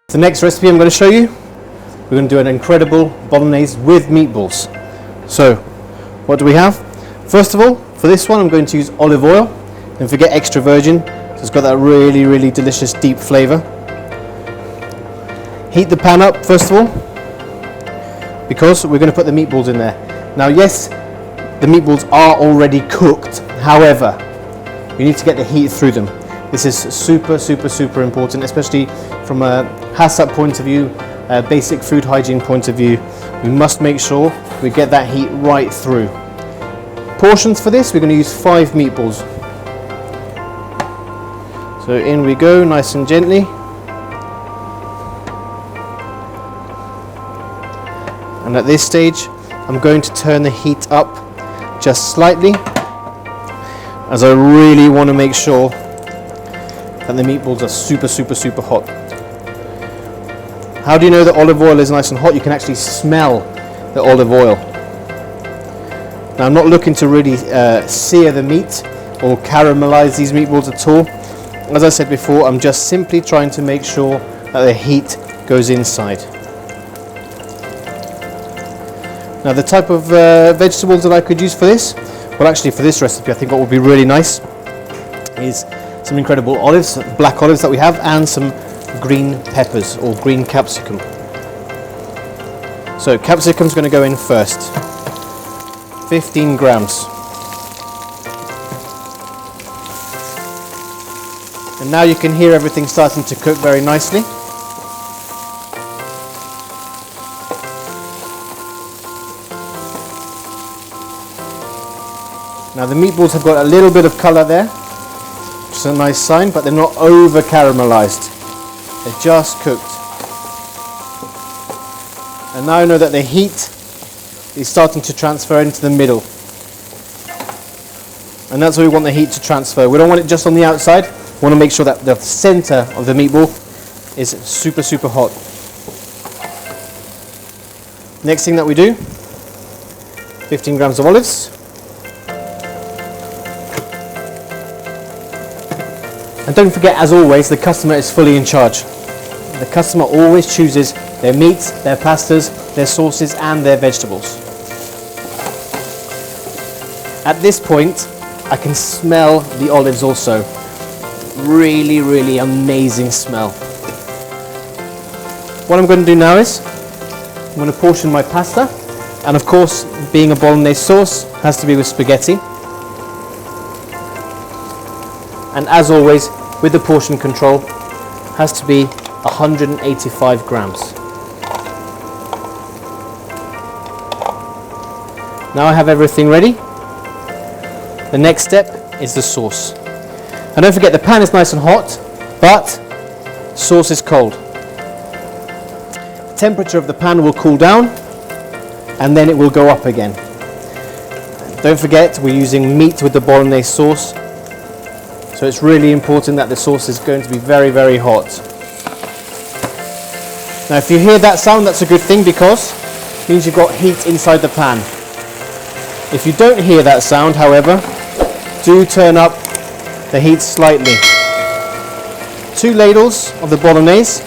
The next recipe I'm going to show you, we're going to do an incredible bolognese with meatballs. So, what do we have? First of all, for this one I'm going to use olive oil. Don't forget extra virgin, so it's got that really delicious deep flavour. Heat the pan up first of all, because we're going to put the meatballs in there. Now yes, the meatballs are already cooked, however, you need to get the heat through them. This is super important, especially from a HACCP point of view, a basic food hygiene point of view. We must make sure we get that heat right through. Portions for this, we're going to use 5 meatballs. So in we go, nice and gently. And at this stage, I'm going to turn the heat up just slightly, as I really want to make sure that the meatballs are super hot. How do you know that olive oil is nice and hot? You can actually smell the olive oil. Now I'm not looking to really sear the meat or caramelize these meatballs at all. As I said before, I'm just simply trying to make sure that the heat goes inside. Now the type of vegetables that I could use for this, well actually for this recipe I think what would be really nice is some incredible olives, black olives that we have, and some green peppers or green capsicum. So capsicum's going to go in first, 15 grams. And now you can hear everything starting to cook very nicely. Now the meatballs have got a little bit of colour there, which is a nice sign, but they're not over caramelized. They're just cooked. And now I know that the heat is starting to transfer into the middle. And that's where we want the heat to transfer. We don't want it just on the outside. We want to make sure that the center of the meatball is super hot. Next thing that we do, 15 grams of olives. And don't forget, as always, the customer is fully in charge. The customer always chooses their meats, their pastas, their sauces and their vegetables. At this point, I can smell the olives also. Really amazing smell. What I'm going to do now is, I'm going to portion my pasta. And of course, being a bolognese sauce, has to be with spaghetti. And as always, with the portion control, has to be 185 grams. Now I have everything ready. The next step is the sauce. And don't forget, the pan is nice and hot, but sauce is cold. The temperature of the pan will cool down, and then it will go up again. Don't forget, we're using meat with the bolognese sauce. So it's really important that the sauce is going to be very hot. Now if you hear that sound, that's a good thing, because it means you've got heat inside the pan. If you don't hear that sound, however, do turn up the heat slightly. 2 ladles of the bolognese,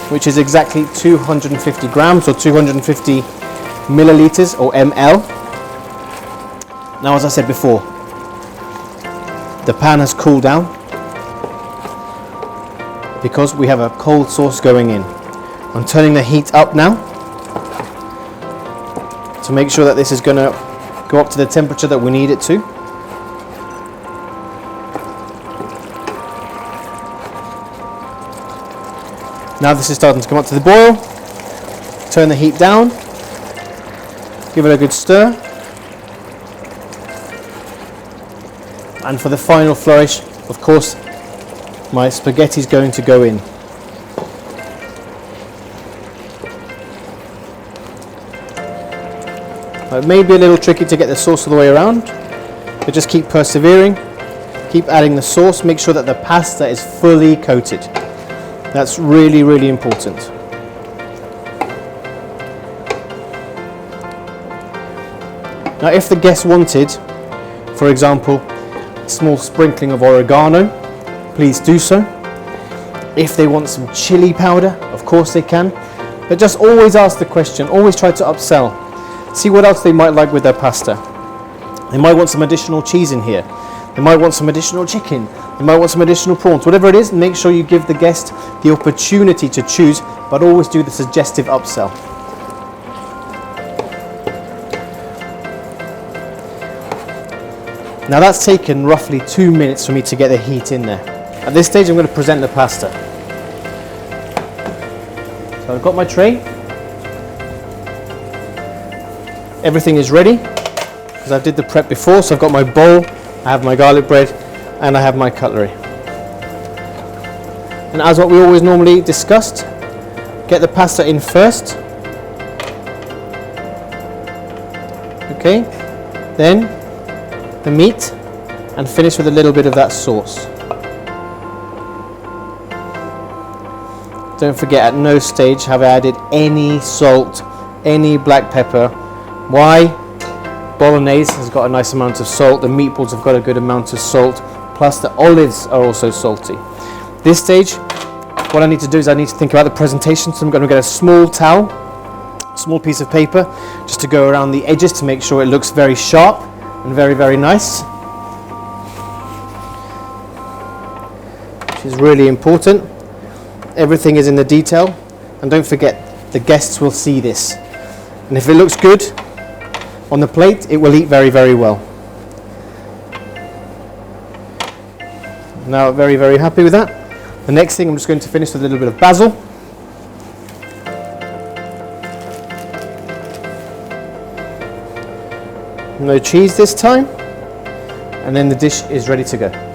which is exactly 250 grams or 250 milliliters or ml. Now as I said before, the pan has cooled down because we have a cold sauce going in. I'm turning the heat up now to make sure that this is going to go up to the temperature that we need it to. Now this is starting to come up to the boil. Turn the heat down. Give it a good stir. And for the final flourish, of course, my spaghetti is going to go in. It may be a little tricky to get the sauce all the way around, but just keep persevering, keep adding the sauce, make sure that the pasta is fully coated. That's really important. Now if the guest wanted, for example, a small sprinkling of oregano, please do so. If they want some chili powder, of course they can. But just always ask the question, always try to upsell. See what else they might like with their pasta. They might want some additional cheese in here. They might want some additional chicken. They might want some additional prawns. Whatever it is, make sure you give the guest the opportunity to choose, but always do the suggestive upsell. Now that's taken roughly 2 minutes for me to get the heat in there. At this stage I'm going to present the pasta. So I've got my tray. Everything is ready because I did the prep before. So I've got my bowl, I have my garlic bread, and I have my cutlery. And as what we always normally discussed, get the pasta in first. Okay, then the meat, and finish with a little bit of that sauce. Don't forget, at no stage have I added any salt, any black pepper. Why? Bolognese has got a nice amount of salt, the meatballs have got a good amount of salt, plus the olives are also salty. This stage, what I need to do is I need to think about the presentation, so I'm going to get a small towel, a small piece of paper, just to go around the edges to make sure it looks very sharp and very, very nice. Which is really important. Everything is in the detail, and don't forget, the guests will see this. And if it looks good on the plate, it will eat very, very well. Now, very, very happy with that. The next thing, I'm just going to finish with a little bit of basil. No cheese this time. And then the dish is ready to go.